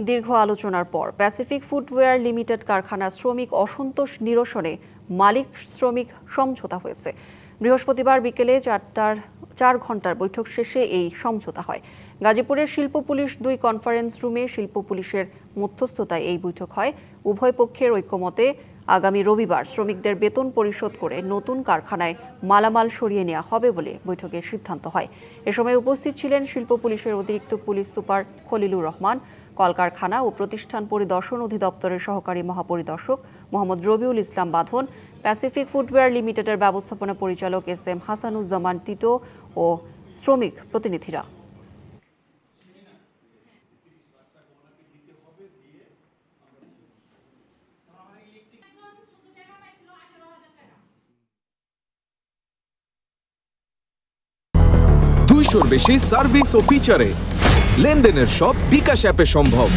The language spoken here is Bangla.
দীর্ঘ আলোচনার পর প্যাসিফিক ফুটওয়্যার লিমিটেড কারখানার শ্রমিক অসন্তোষ নিরসনে মালিক শ্রমিক সমঝোতা হয়েছে। বৃহস্পতিবার বিকেলে 4 ঘন্টার বৈঠক শেষে এই সমঝোতা হয়। গাজীপুরের শিল্প পুলিশ 2 কনফারেন্স রুমে শিল্প পুলিশের মধ্যস্থতায় এই বৈঠক হয়। উভয় পক্ষের ঐক্যমতে আগামী রবিবার শ্রমিকদের বেতন পরিশোধ করে নতুন কারখানায় মালামাল সরিয়ে নেওয়া হবে বলে বৈঠকে সিদ্ধান্ত হয়। এ সময় উপস্থিত ছিলেন শিল্প পুলিশের অতিরিক্ত পুলিশ সুপার খলিলুর রহমান, কলকারখানা ও প্রতিষ্ঠান পরিদর্শন অধিদপ্তরের সহকারী মহাপরিদর্শক মোহাম্মদ রবিউল ইসলাম বাঁধন, প্যাসিফিক ফুটওয়্যার লিমিটেডের ব্যবস্থাপনা পরিচালক এস.এম. হাসানুজ্জামান টিটো ও শ্রমিক প্রতিনিধিরা। বেশি সার্ভিস ও ফিচারে লেনদেনের সব বিকাশ অ্যাপে সম্ভব।